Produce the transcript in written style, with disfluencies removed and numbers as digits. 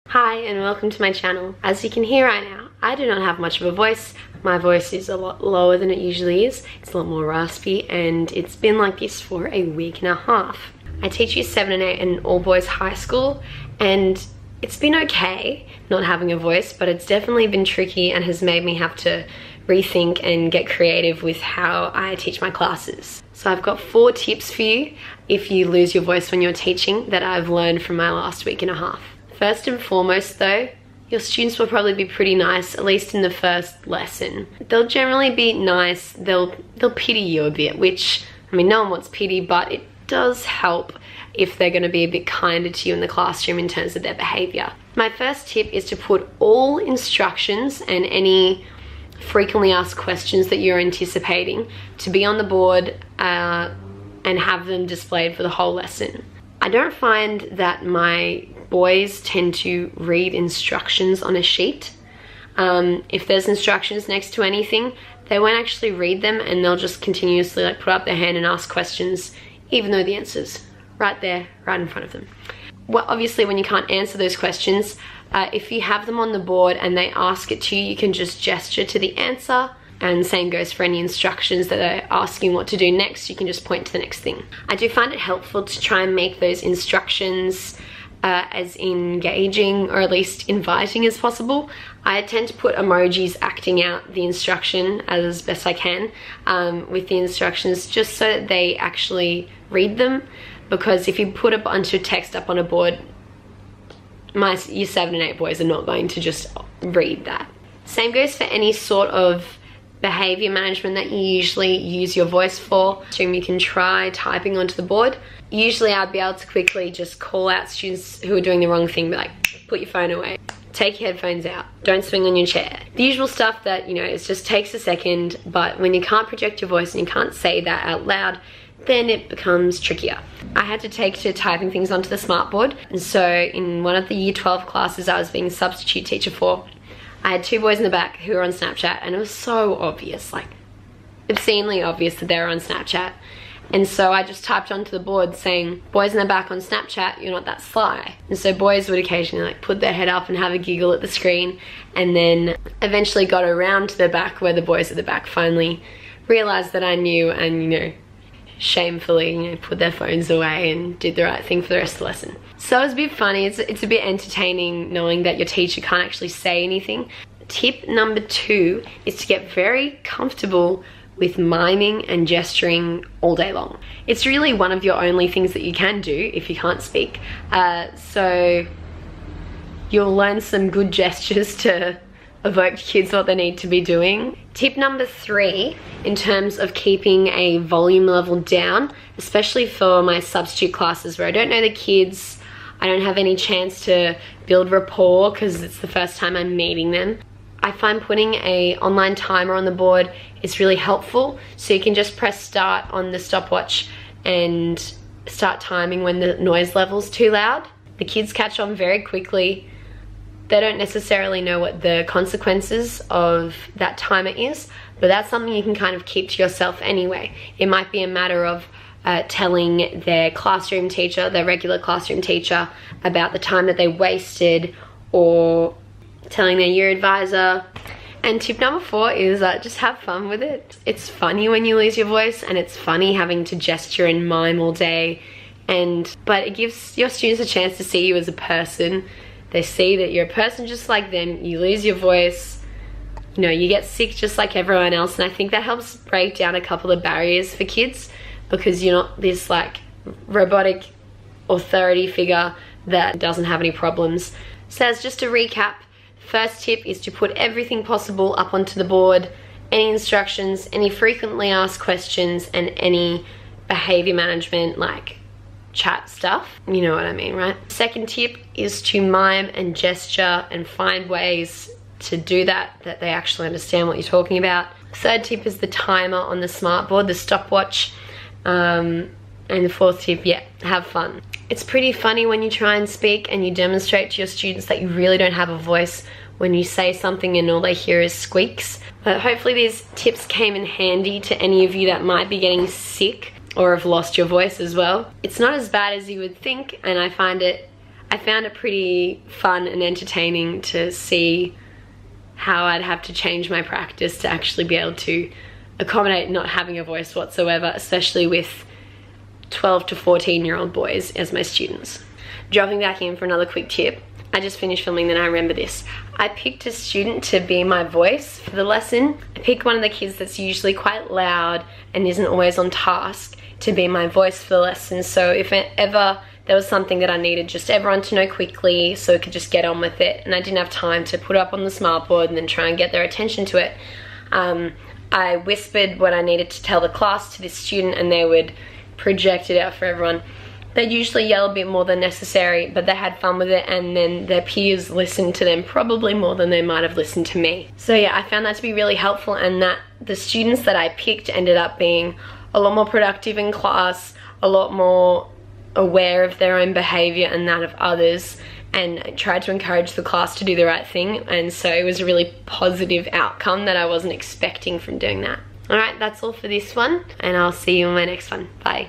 Hi and welcome to my channel. As you can hear right now, I do not have much of a voice. My voice is a lot lower than it usually is. It's a lot more raspy and it's been like this for a week and a half. I teach year 7 and 8 in an all-boys high school and it's been okay not having a voice, but it's definitely been tricky and has made me have to rethink and get creative with how I teach my classes. So I've got 4 tips for you if you lose your voice when you're teaching that I've learned from my last week and a half. First and foremost though, your students will probably be pretty nice, at least in the first lesson. They'll generally be nice, they'll pity you a bit, which, I mean, no one wants pity, but it does help if they're gonna be a bit kinder to you in the classroom in terms of their behavior. My first tip is to put all instructions and any frequently asked questions that you're anticipating to be on the board and have them displayed for the whole lesson. I don't find that my boys tend to read instructions on a sheet. If there's instructions next to anything, they won't actually read them and they'll just continuously like put up their hand and ask questions even though the answer's right there, right in front of them. Well, obviously when you can't answer those questions, if you have them on the board and they ask it to you, you can just gesture to the answer, and same goes for any instructions that they're asking what to do next. You can just point to the next thing. I do find it helpful to try and make those instructions as engaging or at least inviting as possible. I tend to put emojis acting out the instruction as best I can with the instructions, just so that they actually read them, because if you put a bunch of text up on a board, my year 7 and 8 boys are not going to just read that. Same goes for any sort of behavior management that you usually use your voice for. So you can try typing onto the board. Usually I'd be able to quickly just call out students who are doing the wrong thing, be like, put your phone away, take your headphones out, don't swing on your chair. The usual stuff that, you know, it just takes a second, but when you can't project your voice and you can't say that out loud, then it becomes trickier. I had to take to typing things onto the smartboard, and so in one of the year 12 classes I was being substitute teacher for, I had 2 boys in the back who were on Snapchat, and it was so obvious, like obscenely obvious that they were on Snapchat. And so I just typed onto the board saying, boys in the back on Snapchat, you're not that sly. And so boys would occasionally like put their head up and have a giggle at the screen, and then eventually got around to the back where the boys at the back finally realized that I knew and, you know, shamefully, you know, put their phones away and did the right thing for the rest of the lesson. So it's a bit funny, it's a bit entertaining knowing that your teacher can't actually say anything. Tip number 2 is to get very comfortable with miming and gesturing all day long. It's really one of your only things that you can do if you can't speak. So you'll learn some good gestures to evoke kids what they need to be doing. Tip number 3, in terms of keeping a volume level down, especially for my substitute classes where I don't know the kids, I don't have any chance to build rapport because it's the first time I'm meeting them. I find putting a online timer on the board is really helpful, so you can just press start on the stopwatch and start timing when the noise level's too loud. The kids catch on very quickly. They don't necessarily know what the consequences of that timer is, but that's something you can kind of keep to yourself anyway. It might be a matter of telling their classroom teacher, their regular classroom teacher, about the time that they wasted, or telling their year advisor. And tip number 4 is just have fun with it. It's funny when you lose your voice, and it's funny having to gesture and mime all day, but it gives your students a chance to see you as a person. They see that you're a person just like them, you lose your voice, you know, you get sick just like everyone else, and I think that helps break down a couple of barriers for kids, because you're not this like robotic authority figure that doesn't have any problems. So as just a recap, first tip is to put everything possible up onto the board, any instructions, any frequently asked questions, and any behavior management like chat stuff, you know what I mean, right? Second tip is to mime and gesture and find ways to do that they actually understand what you're talking about. Third tip is the timer on the smartboard, the stopwatch. And the 4th tip, yeah, have fun. It's pretty funny when you try and speak and you demonstrate to your students that you really don't have a voice when you say something and all they hear is squeaks. But hopefully these tips came in handy to any of you that might be getting sick or have lost your voice as well. It's not as bad as you would think, and I find it I found it pretty fun and entertaining to see how I'd have to change my practice to actually be able to accommodate not having a voice whatsoever, especially with 12 to 14-year-old boys as my students. Dropping back in for another quick tip. I just finished filming, then I remember this. I picked a student to be my voice for the lesson. I picked one of the kids that's usually quite loud and isn't always on task to be my voice for the lesson. So if ever there was something that I needed just everyone to know quickly so I could just get on with it, and I didn't have time to put up on the smartboard and then try and get their attention to it, I whispered what I needed to tell the class to this student and they would project it out for everyone. They'd usually yell a bit more than necessary, but they had fun with it, and then their peers listened to them probably more than they might have listened to me. So yeah, I found that to be really helpful, and that the students that I picked ended up being a lot more productive in class, a lot more aware of their own behavior and that of others, and tried to encourage the class to do the right thing. And so it was a really positive outcome that I wasn't expecting from doing that. Alright, that's all for this one, and I'll see you in my next one. Bye.